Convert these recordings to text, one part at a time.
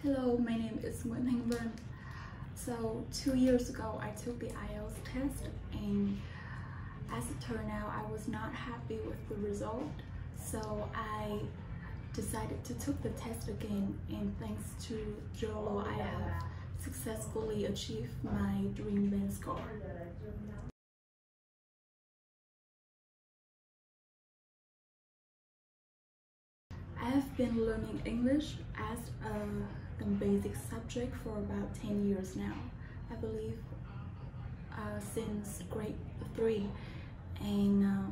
Hello, my name is Nguyễn Thanh Vân. So 2 years ago, I took the IELTS test, and as it turned out, I was not happy with the result. So I decided to take the test again, and thanks to JOLO, I have successfully achieved my dream band score. I have been learning English as a basic subject for about 10 years now. I believe since grade 3, and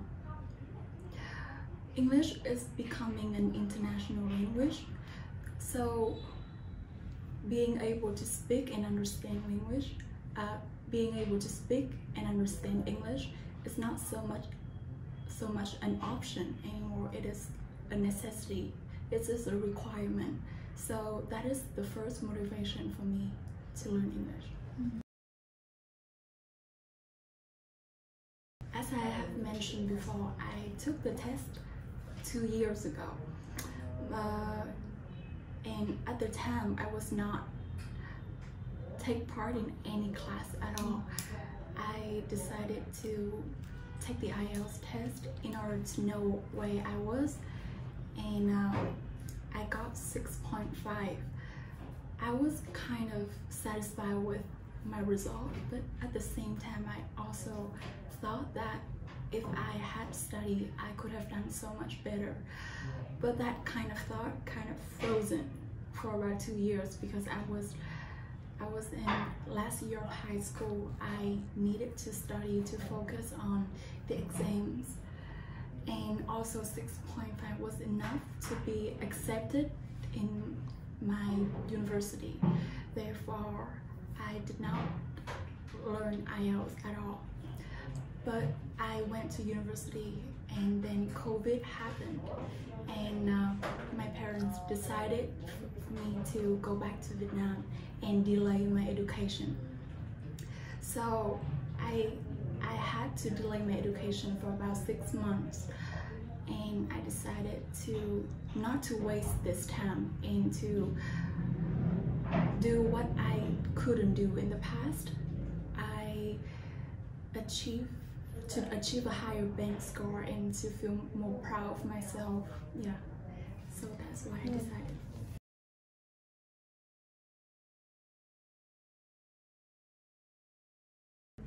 English is becoming an international language. So being able to speak and understand language, being able to speak and understand English is not so much an option anymore. It is a necessity. It is a requirement. So that is the first motivation for me to learn English. As I have mentioned before, I took the test 2 years ago. And at the time, I was not take part in any class at all. I decided to take the IELTS test in order to know where I was, and I got 6.5. I was kind of satisfied with my result, but at the same time, I also thought that if I had studied, I could have done so much better. But that kind of thought kind of frozen for about 2 years, because I was in last year of high school. I needed to study to focus on the exams, and also 6.5 was enough to be accepted in my university. Therefore, I did not learn IELTS at all. But I went to university, and then COVID happened, and my parents decided for me to go back to Vietnam and delay my education. So I had to delay my education for about 6 months, and I decided to not to waste this time and to do what I couldn't do in the past. I achieve a higher band score and to feel more proud of myself. Yeah, so that's why I decided.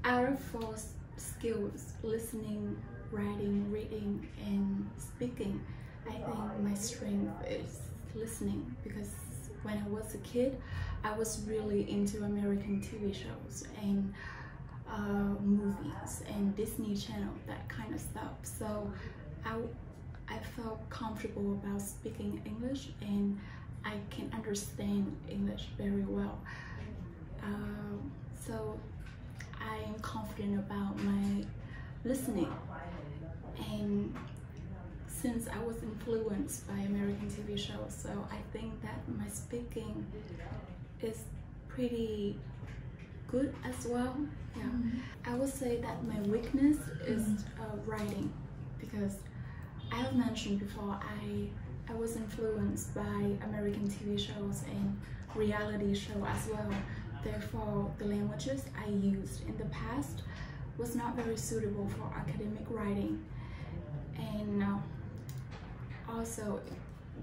Out of 4 skills, listening, writing, reading, and speaking, I think my strength is listening, because when I was a kid, I was really into American TV shows and movies and Disney Channel, that kind of stuff. So I felt comfortable about speaking English, and I can understand English very well. So I am confident about my listening, and since I was influenced by American TV shows, so I think that my speaking is pretty good as well. Yeah, I would say that my weakness is writing, because I have mentioned before I was influenced by American TV shows and reality show as well. Therefore, the languages I used in the past was not very suitable for academic writing, and also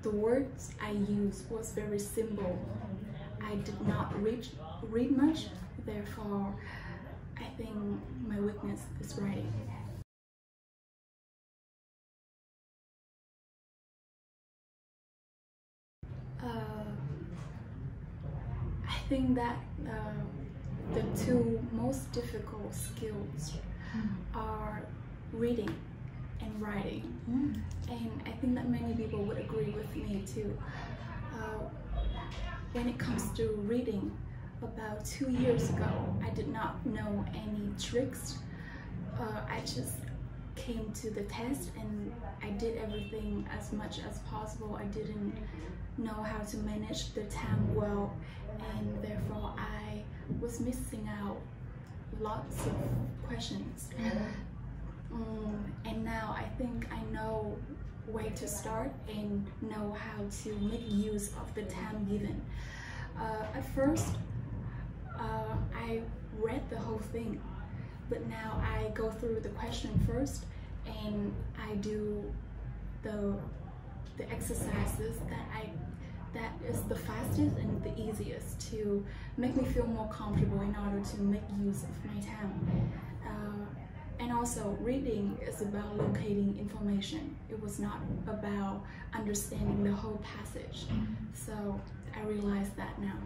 the words I used was very simple. I did not read much. Therefore, I think my weakness is writing. I think that the 2 most difficult skills are reading and writing, and I think that many people would agree with me too. When it comes to reading, about 2 years ago, I did not know any tricks. I just came to the test and I did everything as much as possible. I didn't know how to manage the time well, and therefore I was missing out lots of questions. And now I think I know where to start and know how to make use of the time given. At first, I read the whole thing, but now I go through the question first and I do the exercises that is the fastest and the easiest to make me feel more comfortable in order to make use of my time. And also, reading is about locating information. It was not about understanding the whole passage. So I realize that now.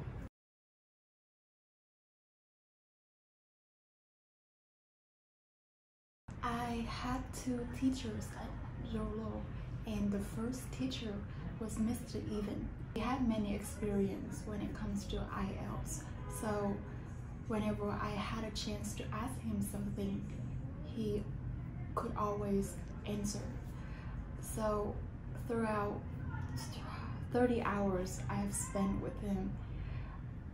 I had two teachers at JOLO, and the first teacher was Mr. Even. He had many experience when it comes to IELTS. So whenever I had a chance to ask him something, he could always answer. So throughout 30 hours I have spent with him,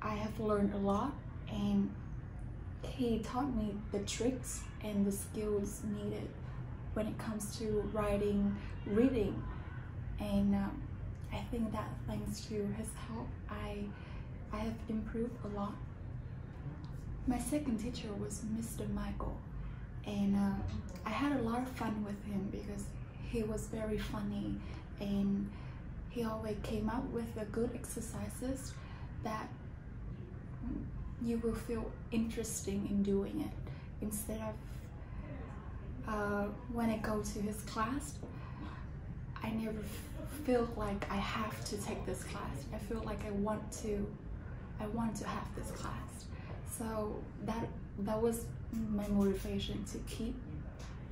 I have learned a lot, and he taught me the tricks and the skills needed when it comes to writing, reading, and I think that thanks to his help, I have improved a lot. My second teacher was Mr. Michael, and I had a lot of fun with him because he was very funny, and he always came up with the good exercises that you will feel interesting in doing it. Instead of when I go to his class, I never feel like I have to take this class. I feel like I want to have this class. So that was my motivation to keep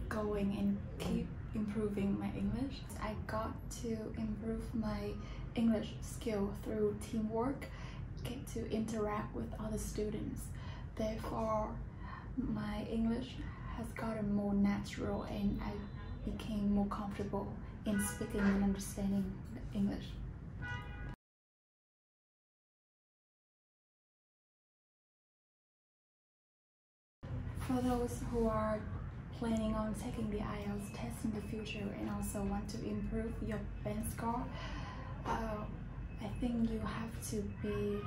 going and keep improving my English. I got to improve my English skill through teamwork, get to interact with other students. Therefore, my English has gotten more natural and I became more comfortable in speaking and understanding English. For those who are planning on taking the IELTS test in the future and also want to improve your band score, I think you have to be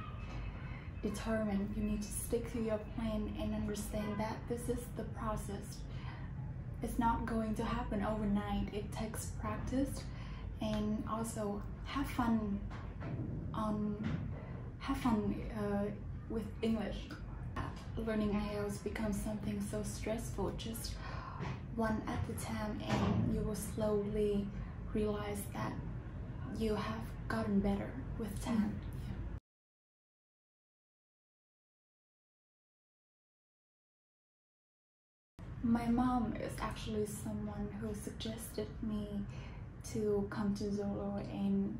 determined. You need to stick to your plan and understand that this is the process. It's not going to happen overnight. It takes practice, and also have fun with English. Learning IELTS becomes something so stressful, just one at a time, and you will slowly realize that you have gotten better with time. My mom is actually someone who suggested me to come to JOLO and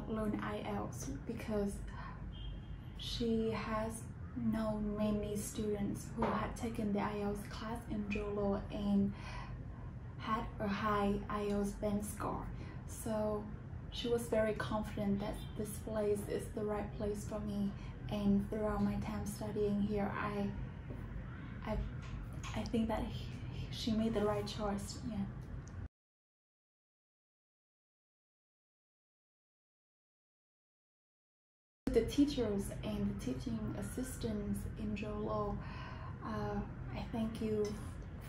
learn IELTS because she has known many students who had taken the IELTS class in JOLO and had a high IELTS band score. So she was very confident that this place is the right place for me, and throughout my time studying here, I think that she made the right choice. Yeah. The teachers and the teaching assistants in JOLO, I thank you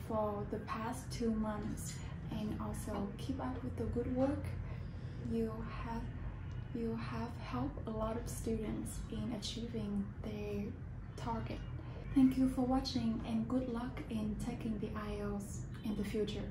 for the past 2 months, and also keep up with the good work. You have helped a lot of students in achieving their target. Thank you for watching, and good luck in taking the IELTS in the future.